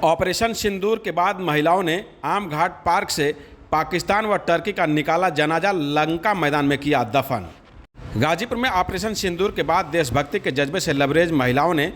Operation सिंदूर के बाद महिलाओं ने आम घाट पार्क से पाकिस्तान व टर्की का निकाला जनाजा लंका मैदान में किया दफन। गाजीपुर में ऑपरेशन सिंदूर के बाद देशभक्ति के जज्बे से लबरेज महिलाओं ने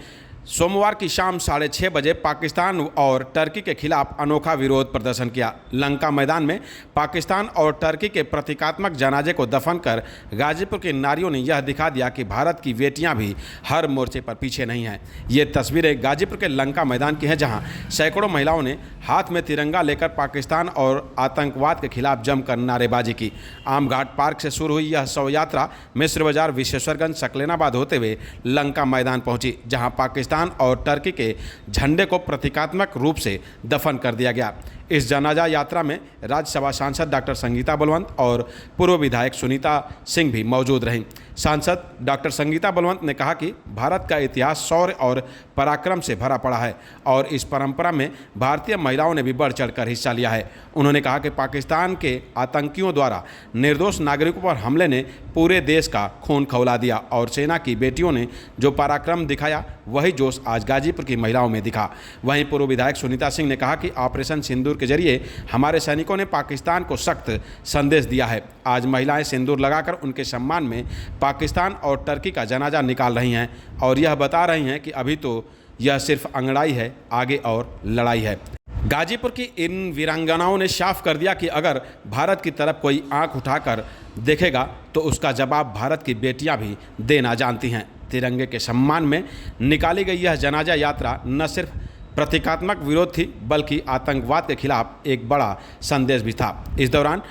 सोमवार की शाम 6:30 बजे पाकिस्तान और टर्की के खिलाफ अनोखा विरोध प्रदर्शन किया। लंका मैदान में पाकिस्तान और टर्की के प्रतीकात्मक जनाजे को दफन कर गाजीपुर की नारियों ने यह दिखा दिया कि भारत की बेटियां भी हर मोर्चे पर पीछे नहीं हैं। ये तस्वीरें गाजीपुर के लंका मैदान की हैं, जहां सैकड़ों महिलाओं ने हाथ में तिरंगा लेकर पाकिस्तान और आतंकवाद के खिलाफ जमकर नारेबाजी की। आम घाट पार्क से शुरू हुई यह शव यात्रा मिस्र बाजार, विश्वेश्वरगंज, सकलेनाबाद होते हुए लंका मैदान पहुंची, जहां पाकिस्तान और टर्की के झंडे को प्रतीकात्मक रूप से दफन कर दिया गया। इस जनाजा यात्रा में राज्यसभा सांसद डॉक्टर संगीता बलवंत और पूर्व विधायक सुनीता सिंह भी मौजूद रहीं। सांसद डॉक्टर संगीता बलवंत ने कहा कि भारत का इतिहास शौर्य और पराक्रम से भरा पड़ा है और इस परंपरा में भारतीय महिलाओं ने भी बढ़ चढ़कर हिस्सा लिया है। उन्होंने कहा कि पाकिस्तान के आतंकियों द्वारा निर्दोष नागरिकों पर हमले ने पूरे देश का खून खौला दिया और सेना की बेटियों ने जो पराक्रम दिखाया, वही जोश आज गाजीपुर की महिलाओं में दिखा। वहीं पूर्व विधायक सुनीता सिंह ने कहा कि ऑपरेशन सिंदूर के जरिए हमारे सैनिकों ने पाकिस्तान को सख्त संदेश दिया है। आज महिलाएं सिंदूर लगाकर उनके सम्मान में पाकिस्तान और टर्की का जनाजा निकाल रही हैं और यह बता रही हैं कि अभी तो यह सिर्फ अंगड़ाई है, आगे और लड़ाई है। गाजीपुर की इन वीरांगनाओं ने साफ कर दिया कि अगर भारत की तरफ कोई आंख उठाकर देखेगा तो उसका जवाब भारत की बेटियां भी देना जानती हैं। तिरंगे के सम्मान में निकाली गई यह जनाजा यात्रा न सिर्फ प्रतीकात्मक विरोध थी, बल्कि आतंकवाद के खिलाफ एक बड़ा संदेश भी था। इस दौरान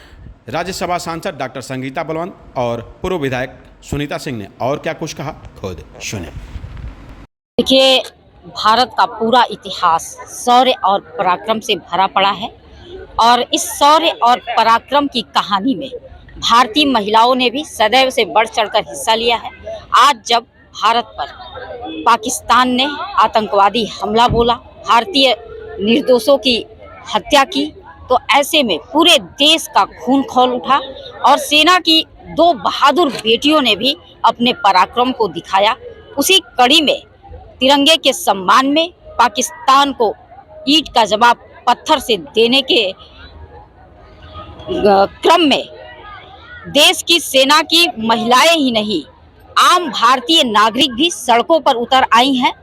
राज्यसभा सांसद डॉक्टर संगीता बलवंत और पूर्व विधायक सुनीता सिंह ने और क्या कुछ कहा, खुद सुने। देखिए, भारत का पूरा इतिहास शौर्य और पराक्रम से भरा पड़ा है और इस शौर्य और पराक्रम की कहानी में भारतीय महिलाओं ने भी सदैव से बढ़ चढ़कर हिस्सा लिया है। आज जब भारत पर पाकिस्तान ने आतंकवादी हमला बोला, भारतीय निर्दोषों की हत्या की, तो ऐसे में पूरे देश का खून खौल उठा और सेना की दो बहादुर बेटियों ने भी अपने पराक्रम को दिखाया। उसी कड़ी में तिरंगे के सम्मान में पाकिस्तान को ईंट का जवाब पत्थर से देने के क्रम में देश की सेना की महिलाएं ही नहीं, आम भारतीय नागरिक भी सड़कों पर उतर आई हैं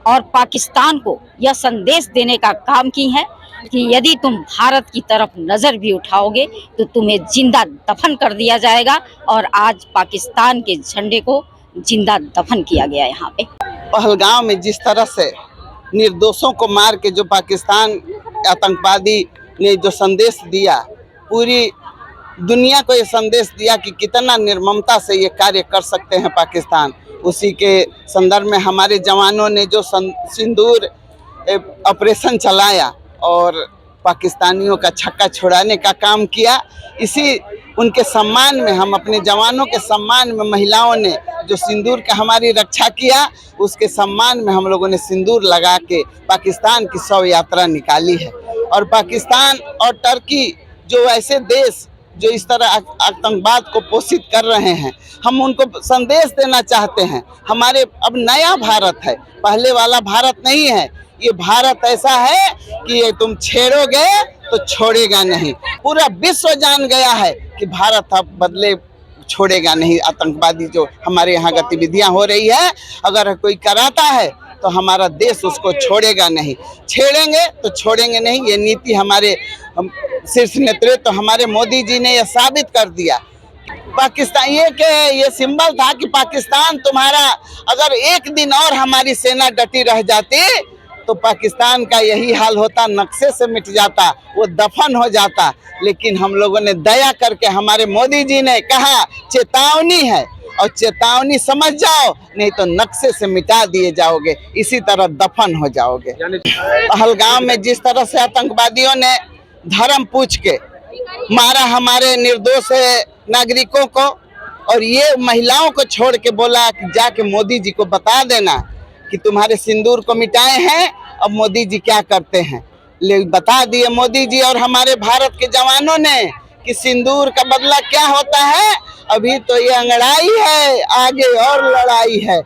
और पाकिस्तान को यह संदेश देने का काम की है कि यदि तुम भारत की तरफ नज़र भी उठाओगे तो तुम्हें जिंदा दफन कर दिया जाएगा। और आज पाकिस्तान के झंडे को जिंदा दफन किया गया। यहाँ पे पहलगाम में जिस तरह से निर्दोषों को मार के जो पाकिस्तान आतंकवादी ने जो संदेश दिया, पूरी दुनिया को ये संदेश दिया कि कितना निर्ममता से ये कार्य कर सकते हैं पाकिस्तान। उसी के संदर्भ में हमारे जवानों ने जो सिंदूर ऑपरेशन चलाया और पाकिस्तानियों का छक्का छुड़ाने का काम किया, इसी उनके सम्मान में, हम अपने जवानों के सम्मान में, महिलाओं ने जो सिंदूर का हमारी रक्षा किया, उसके सम्मान में हम लोगों ने सिंदूर लगा के पाकिस्तान की शव यात्रा निकाली है। और पाकिस्तान और टर्की जो ऐसे देश जो इस तरह आतंकवाद को पोषित कर रहे हैं, हम उनको संदेश देना चाहते हैं। हमारे अब नया भारत है, पहले वाला भारत नहीं है। ये भारत ऐसा है कि ये तुम छेड़ोगे तो छोड़ेगा नहीं। पूरा विश्व जान गया है कि भारत अब बदले छोड़ेगा नहीं। आतंकवादी जो हमारे यहाँ गतिविधियाँ हो रही है, अगर कोई कराता है तो हमारा देश उसको छोड़ेगा नहीं। छेड़ेंगे तो छोड़ेंगे नहीं। ये नीति हमारे शीर्ष नेतृत्व तो हमारे मोदी जी ने यह साबित कर दिया। पाकिस्तान ये सिंबल था कि पाकिस्तान तुम्हारा, अगर एक दिन और हमारी सेना डटी रह जाती तो पाकिस्तान का यही हाल होता, नक्शे से मिट जाता, वो दफन हो जाता। लेकिन हम लोगों ने दया करके, हमारे मोदी जी ने कहा चेतावनी है और चेतावनी समझ जाओ, नहीं तो नक्शे से मिटा दिए जाओगे, इसी तरह दफन हो जाओगे। पहलगाम में जिस तरह से आतंकवादियों ने धर्म पूछ के मारा हमारे निर्दोष नागरिकों को, और ये महिलाओं को छोड़ के बोला कि जाके मोदी जी को बता देना कि तुम्हारे सिंदूर को मिटाए हैं। अब मोदी जी क्या करते हैं, ले बता दिए मोदी जी और हमारे भारत के जवानों ने कि सिंदूर का बदला क्या होता है। अभी तो ये अंगड़ाई है, आगे और लड़ाई है।